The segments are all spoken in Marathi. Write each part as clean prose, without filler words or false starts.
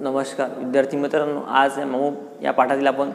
नमस्कार विद्यार्थी मित्रांनो, आज मामू या पाठातील आपण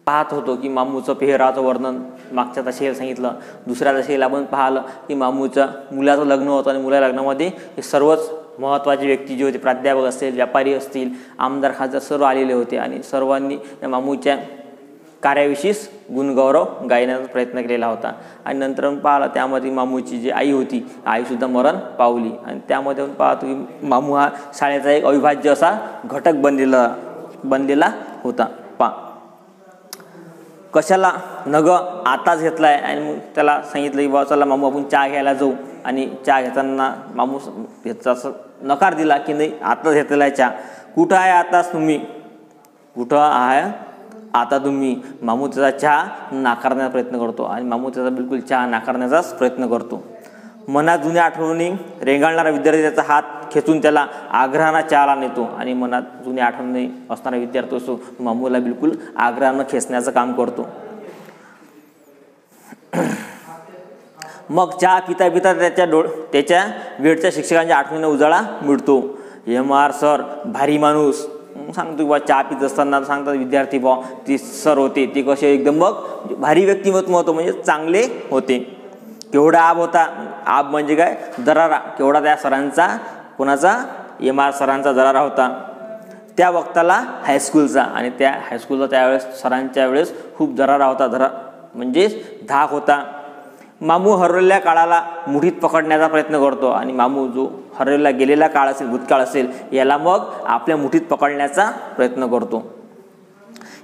पाहत होतो की मामूचं पेहराचं वर्णन मागच्या दशेला सांगितलं. दुसऱ्या दशेला आपण पाहिलं की मामूच्या मुलाचं लग्न होतं आणि मुला लग्नामध्ये हे सर्वच महत्त्वाचे व्यक्ती जे होते, प्राध्यापक असतील, व्यापारी असतील, आमदार खासदार सर्व आलेले होते आणि सर्वांनी या मामूच्या कार्याविषयीच गुणगौरव गायण्याचा प्रयत्न केलेला होता. आणि नंतर पाहिलं त्यामध्ये मामूची जी आई होती, आईसुद्धा मरण पावली. आणि त्यामध्ये पाहतो की मामू हा शाळेचा एक अविभाज्य असा घटक बनलेला होता. कशाला नग आताच घेतलाय आणि मग त्याला सांगितलं की बाबा चला मामू आपण चहा घ्यायला जाऊ. आणि चहा घेताना मामू ह्याचा असं नकार दिला की नाही, आताच घेतलेला आहे चहा. कुठं आहे आताच तुम्ही, कुठं आहे आता तुम्ही. मामू त्याचा चहा नाकारण्याचा प्रयत्न करतो आणि मामू त्याचा बिलकुल चहा नाकारण्याचाच प्रयत्न करतो. मनात जुन्या आठवणी रेंगाळणारा विद्यार्थी त्याचा हात खेचून त्याला आग्रहानं चहाला नेतो. आणि मनात जुन्या आठवणी असणारा विद्यार्थी असतो मामूला बिलकुल आग्रहानं खेचण्याचं काम करतो. मग चहा पिता पिता त्याच्या वेळच्या शिक्षकांच्या आठवणीने उजाळा मिळतो. MR सर भारी माणूस सांगतो की बा चहा पित असताना सांगतात विद्यार्थी बा ते सर होते ते कसे एकदम मग भारी व्यक्तिमत्व होतं, म्हणजे चांगले होते. केवढा आब होता, आब म्हणजे काय दरारा, केवढा त्या सरांचा, कोणाचा MR सरांचा दरारा होता त्या वक्ताला हायस्कूलचा. आणि त्या हायस्कूलचा त्यावेळेस सरांच्या वेळेस खूप दरारा होता, म्हणजेच धाक होता. मामू हरवलेल्या काळाला मुठीत पकडण्याचा प्रयत्न करतो आणि मामू जो हरवलेला गेलेला काळ असेल, भूतकाळ असेल, याला मग आपल्या मुठीत पकडण्याचा प्रयत्न करतो.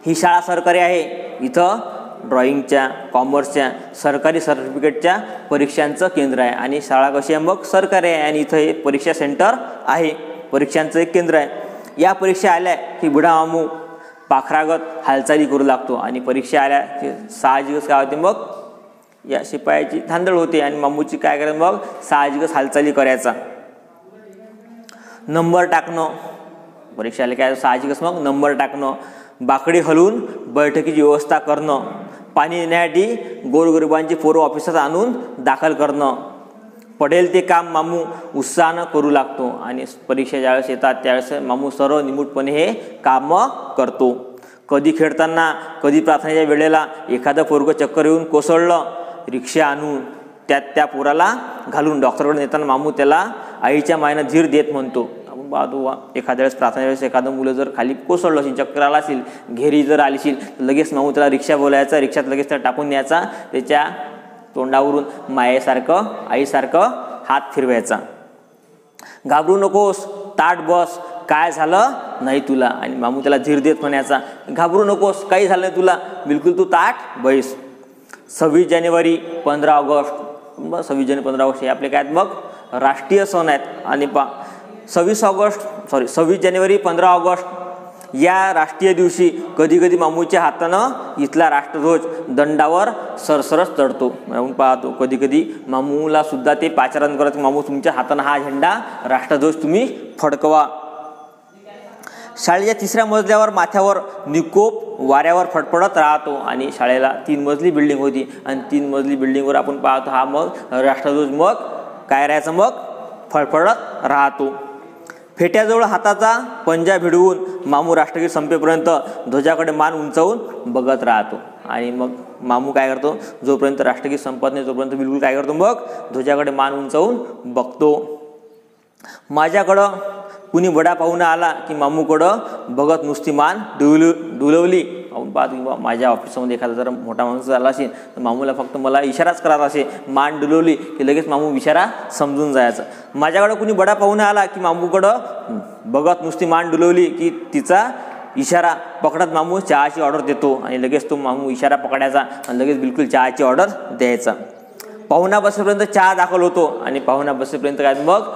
ही शाळा सरकारी आहे, इथं ड्रॉइंगच्या, कॉमर्सच्या, सरकारी सर्टिफिकेटच्या परीक्षांचं केंद्र आहे. आणि शाळा कशी आहे मग सरकारी आहे आणि इथं हे परीक्षा सेंटर आहे, परीक्षांचं एक केंद्र आहे. या परीक्षा आल्या की बुढा मामू पाखरागत हालचाली करू लागतो. आणि परीक्षा आल्या की साहजिकच काय होते, मग या शिपायाची धांदळ होते आणि मामूची काय करायचं मग साहजिकच हालचाली करायचा. नंबर टाकणं, परीक्षा आले काय साहजिकच मग नंबर टाकणं, बाकडे हलवून बैठकीची व्यवस्था करणं, पाणी देण्यासाठी गोरगरिबांची पोरं ऑफिसात आणून दाखल करणं, पडेल ते काम मामू उत्साहानं करू लागतो. आणि परीक्षा ज्यावेळेस येतात त्यावेळेस मामू सर्व निमूटपणे हे कामं करतो. कधी खेळताना, कधी प्रार्थनेच्या वेळेला एखादं पोरगं चक्कर येऊन कोसळलं, रिक्षा आणून त्या पोराला घालून डॉक्टरकडे नेताना मामू त्याला आईच्या मायेनं धीर देत म्हणतो. आपण पाहतो एखाद्या वेळेस प्रार्थना वेळेस एखादं मुलं जर खाली कोसळलं असेल, चक्कर आला असेल, घेरी जर आली असेल, लगेच मामू त्याला रिक्षा बोलायचा, रिक्षात लगेच त्याला टाकून न्यायचा, त्याच्या तोंडावरून मायेसारखं, आईसारखं हात फिरवायचा. घाबरू नकोस, ताट बस, काय झालं नाही तुला. आणि मामू त्याला धीर देत म्हणायचा, घाबरू नकोस, काही झालं नाही तुला, बिलकुल तू ताट बैस. 26 जानेवारी 15 ऑगस्ट, 26 जानेवारी 15 ऑगस्ट हे आपले काय आहेत मग राष्ट्रीय सण आहेत. आणि 26 जानेवारी 15 ऑगस्ट या राष्ट्रीय दिवशी कधी कधी मामूच्या हातानं इथला राष्ट्रध्वज दंडावर सरसरच चढतो. आपण पाहतो कधी कधी मामूला सुद्धा ते पाचारण करत, मामू तुमच्या हातानं हा झेंडा राष्ट्रध्वज तुम्ही फडकवा. शाळेच्या 3ऱ्या मजल्यावर माथ्यावर निकोप वाऱ्यावर फडफडत राहतो. आणि शाळेला 3 मजली बिल्डिंग होती आणि 3 मजली बिल्डिंगवर आपण पाहतो हा मग राष्ट्रध्वज मग काय राहायचं मग फडफडत राहतो. फेट्याजवळ हाताचा पंजा भिडवून मामू राष्ट्रगीत संपेपर्यंत ध्वजाकडे मान उंचावून बघत राहतो. आणि मग मामू काय करतो, जोपर्यंत राष्ट्रगीत संपत नाही तोपर्यंत बिलकुल काय करतो, मग ध्वजाकडे मान उंचावून बघतो. माझ्याकडं कुणी बडा पाहुणा आला की मामूकडं बघत नुसती मान डुलवली. आपण पाहतो की माझ्या ऑफिसमध्ये एखादा जर मोठा माणूस आला असेल तर मामूला फक्त मला इशाराच करायचा असे, मान डुलवली की लगेच मामू इशारा समजून जायचं. माझ्याकडं कुणी बडा पाहुणा आला की मामूकडं बघत नुसती मान डुलवली की तिचा इशारा पकडत मामू चहाची ऑर्डर देतो. आणि लगेच तो मामू इशारा पकडायचा आणि लगेच बिलकुल चहाची ऑर्डर द्यायचा. पाहुणा बसेपर्यंत चहा दाखल होतो आणि पाहुणा बसेपर्यंत काय मग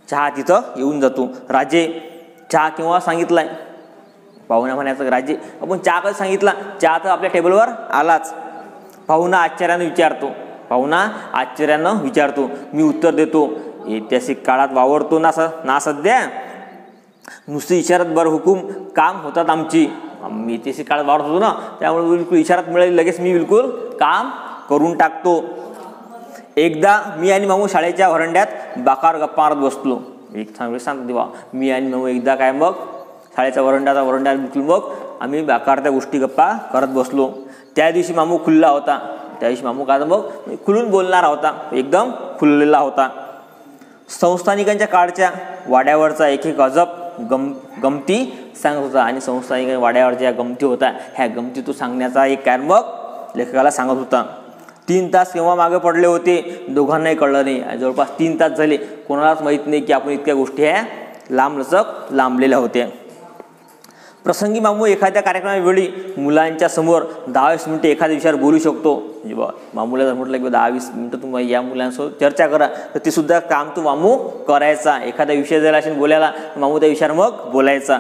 चहा तिथं येऊन जातो. राजे चहा केव्हा सांगितलाय, पाहुणा म्हणायचं राजे आपण चहा कधी सांगितला, चहा तर आपल्या टेबलवर आलाच. पाहुणा आश्चर्यानं विचारतो, मी उत्तर देतो, ऐतिहासिक काळात वावरतो ना सध्या, नुसती इशारात बर हुकूम काम होतात आमची. मी ऐतिहासिक काळात वावरत होतो ना, त्यामुळे बिलकुल इशारात मिळाली लगेच मी बिलकुल काम करून टाकतो. एकदा मी आणि मामू शाळेच्या व्हरांड्यात बाकार गप्पा मारत बसलो. एक सांगतो तेव्हा मी आणि मामू एकदा काय मग शाळेचा वरंडा बिलकुल मग आम्ही बाकारत्या गोष्टी गप्पा करत बसलो. त्या दिवशी मामू खुल्ला होता. त्या दिवशी मामू काय मग खुलून बोलणारा होता, एकदम खुललेला होता. संस्थानिकांच्या काळच्या वाड्यावरचा एक अजब गमती सांगत होता आणि संस्थानिकांच्या वाड्यावरच्या गमती होता ह्या गमती तो सांगण्याचा एक काय मग लेखकाला सांगत होता. 3 तास केव्हा मागे पडले होते दोघांनाही कळलं नाही. जवळपास 3 तास झाले. कोणालाच माहीत नाही की आपण इतक्या गोष्टी ह्या लांबलेल्या होत्या. प्रसंगी मामू एखाद्या कार्यक्रमावेळी मुलांच्या समोर 10-20 मिनिटे एखाद्या विषयावर बोलू शकतो. म्हणजे मामूला जर म्हटलं की 10-20 मिनिटं तुम्ही या मुलांसोबत चर्चा करा तर ते सुद्धा काम तो मामू करायचा. एखादा विषय जर असेल बोलायला मामू त्या विषयावर मग बोलायचा.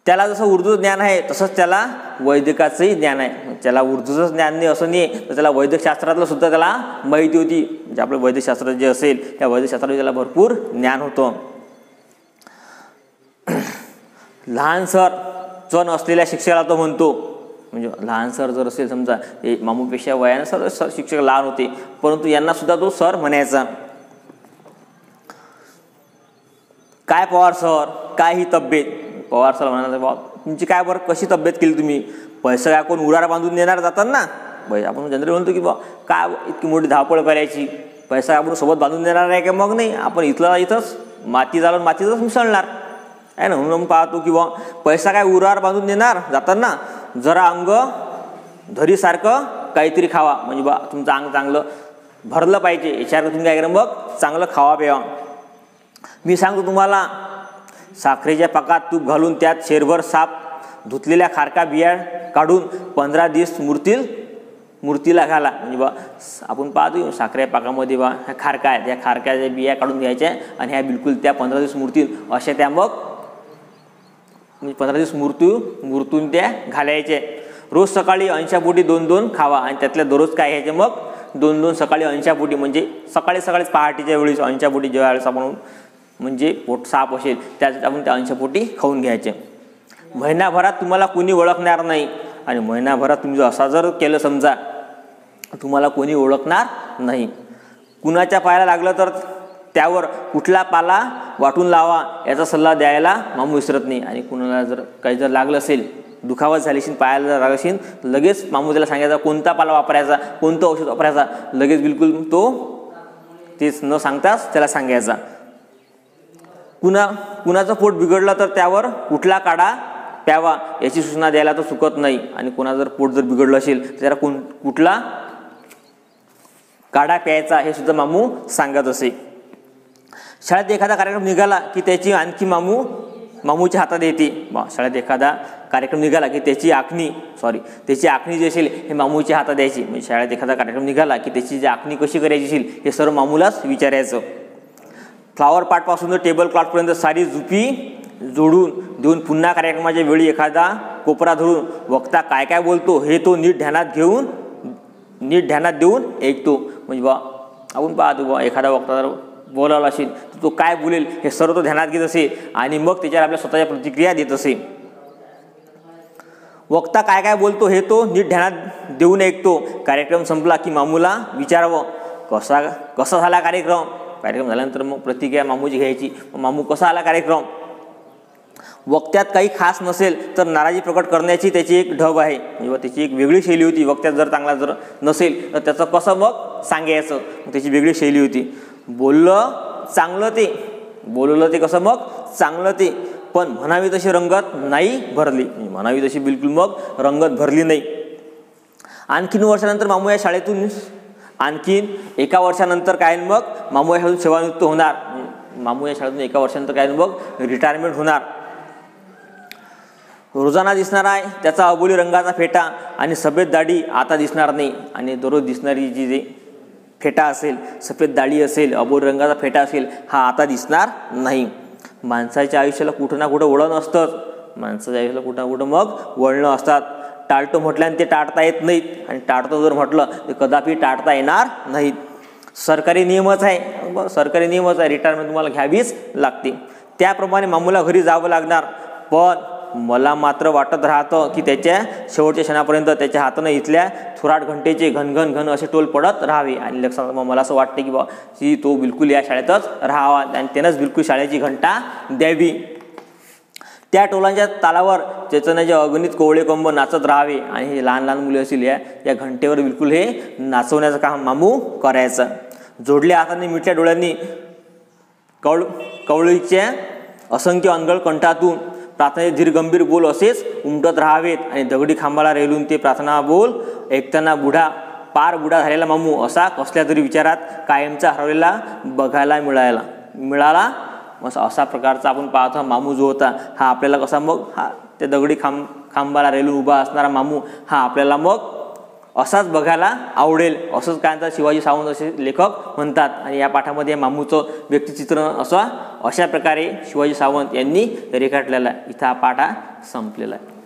त्याला जसं उर्दू ज्ञान आहे तसंच त्याला वैदिकाचंही ज्ञान आहे. त्याला उर्दूचं ज्ञान नाही असं नाही तर त्याला वैदिकशास्त्रातलं सुद्धा त्याला माहिती होती. म्हणजे आपलं वैदिकशास्त्र जे असेल त्या वैदिकशास्त्रात त्याला भरपूर ज्ञान होतं. लहान सर नसलेल्या शिक्षकाला तो म्हणतो, म्हणजे लहान सर जर असेल समजा मामूपेक्षा वयानं सर शिक्षक लहान होते परंतु यांना सुद्धा तो सर म्हणायचा. काय पवार सर, काय ही तब्येत. पवार सर म्हणाला बा तुमची काय बरं कशी तब्येत केली तुम्ही. पैसा काय कोण उरार बांधून देणार जातात ना. आपण जनरली म्हणतो की बा काय इतकी मोठी धावपळ करायची, पैसा आपण सोबत बांधून देणार आहे का. मग नाही, आपण इथंच माती झालं मातीतच मिसळणार आहे ना. म्हणून पाहतो की बा पैसा काय उरार बांधून देणार जाताना जरा अंग धरीसारखं काहीतरी खावा. म्हणजे बा तुमचं अंग चांगलं भरलं पाहिजे याच्यावर तुम्ही काय करा मग चांगलं खावा प्यावा. मी सांगतो तुम्हाला साखरेच्या पाकात तूप घालून त्यात शेरभर साप धुतलेल्या खारका बिया काढून 15 दिवस मूर्तीला घाला. म्हणजे बा आपण पाहतो साखरेच्या पाकामध्ये बा ह्या खारका आहेत, त्या खारक्याच्या बिया काढून घ्यायच्या आणि ह्या बिलकुल त्या 15 दिवस मूर्ती अशा त्या मग 15 दिवस मूर्तून त्या घालायचे. रोज सकाळी अंशापोटी 2-2 खावा आणि त्यातल्या दररोज काय घ्यायचे मग 2-2 सकाळी अंशापोटी. म्हणजे सकाळीच पहाटेच्या वेळी अंशापोटी जेव्हा वेळेस आपण म्हणजे पोट साफ असेल त्यात आपण त्या अंशापोटी खाऊन घ्यायचे. महिनाभरात तुम्हाला कोणी ओळखणार नाही आणि महिनाभरात तुम्ही असा जर केलं समजा तुम्हाला कोणी ओळखणार नाही. कुणाच्या पायाला लागलं तर त्यावर कुठला पाला वाटून लावा याचा सल्ला द्यायला मामू विसरत नाही. आणि कुणाला जर काही जर लागलं असेल दुखावत झाली असेल पायाला जर लागलं असेल लगेच मामू त्याला सांगायचा कोणता पाला वापरायचा कोणतं औषध वापरायचा. लगेच बिलकुल तो तेच न सांगताच त्याला सांगायचा. कुणाचं पोट बिघडलं तर त्यावर कुठला काढा प्यावा याची सूचना द्यायला तो चुकत नाही. आणि कोणाचं जर पोट जर बिघडलं असेल तर त्याला कुठला काढा प्यायचा हे सुद्धा मामू सांगत असे. शाळेत एखादा कार्यक्रम निघाला की त्याची आणखी मामूच्या हातात येते. शाळेत एखादा कार्यक्रम निघाला की त्याची आखणी जी असेल हे मामूच्या हातात द्यायची. म्हणजे शाळेत एखादा कार्यक्रम निघाला की त्याची जी आखणी कशी करायची असेल हे सर्व मामूलाच विचारायचं. फ्लॉवर पार्टपासून टेबल क्लॉथपर्यंत सारी जुपी जोडून देऊन पुन्हा कार्यक्रमाच्या वेळी एखादा कोपरा धरून वक्ता काय काय बोलतो हे तो नीट ध्यानात देऊन ऐकतो. म्हणजे बा आपण पाहतो बा एखादा वक्ता जर बोलावला असेल तर तो काय बोलेल हे सर्व तो ध्यानात घेत असे आणि मग त्याच्यावर आपल्या स्वतःच्या प्रतिक्रिया देत असे. वक्ता काय काय बोलतो हे तो नीट ध्यानात देऊन ऐकतो. कार्यक्रम संपला की मामूला विचारावं कसा झाला कार्यक्रम झाल्यानंतर मग प्रतिक्रिया मामूची घ्यायची. मामू कसा आला कार्यक्रम. वक्त्यात काही खास नसेल तर नाराजी प्रकट करण्याची त्याची एक ढब आहे. म्हणजे त्याची एक वेगळी शैली होती. वक्त्यात जर चांगला जर नसेल तर त्याचं कसं मग सांगायचं त्याची वेगळी शैली होती. बोललं ते कसं मग चांगलं ते पण म्हणावी तशी रंगत नाही भरली. म्हणावी तशी बिलकुल मग रंगत भरली नाही. आणखीन वर्षानंतर मामू या शाळेतून आणखीन एका वर्षानंतर काय मग मामू या शाळेतून सेवानिवृत्त होणार. मामू या शाळेतून एका वर्षानंतर काय मग रिटायरमेंट होणार. रोजाना दिसणार आहे त्याचा अबोली रंगाचा फेटा आणि सफेद दाढी आता दिसणार नाही. आणि दररोज दिसणारी जी फेटा असेल सफेद दाढी असेल अबोली रंगाचा फेटा असेल हा आता दिसणार नाही. माणसाच्या आयुष्याला कुठं ना कुठं वळण असतंच. माणसाच्या आयुष्याला कुठं ना कुठं मग वळणं असतात. टाळतो म्हटल्याने ते टाळता येत नाहीत आणि टाळतो जर म्हटलं ते कदापि टाळता येणार नाहीत. सरकारी नियमच आहे रिटायरमेंट तुम्हाला घ्यावीच लागते. त्याप्रमाणे मामूला घरी जावं लागणार. पण मला मात्र वाटत राहतं की त्याच्या शेवटच्या क्षणापर्यंत त्याच्या हातानं इथल्या थोराट घंटेचे घनघन घन असे टोल पडत राहावे. आणि लक्षात मग मला असं वाटतं की की तो बिलकुल या शाळेतच राहावा आणि त्यानंच बिलकुल शाळेची घंटा द्यावी. त्या टोलांच्या तालावर चैतन्याचे अगणित कोवळे कंब नाचत राहावे आणि हे लहान लहान मुले असतील या घंटेवर बिलकुल हे नाचवण्याचं काम मामू करायचं. जोडल्या हाताने मिठल्या डोळ्यांनी कवळीच्या असंख्य अनगळ कंठातून प्रार्थनेचे धीरगंभीर बोल असेच उमटत राहावेत आणि दगडी खांबाला रेलून ते प्रार्थना बोल ऐकताना पार बुडा झालेला मामू असा कसल्या तरी विचारात कायमचा हरवलेला बघायला मिळाला. असा प्रकारचा आपण पाहतो मामू जो होता हा आपल्याला कसा मग हा त्या दगडी खांबाला रेलून उभा असणारा मामू हा आपल्याला मग असाच बघायला आवडेल असंच काय शिवाजी सावंत असे लेखक म्हणतात. आणि या पाठामध्ये मामूचं व्यक्तिचित्रण अशा प्रकारे शिवाजी सावंत यांनी रेखाटलेलं आहे. इथं हा पाठ संपलेला आहे.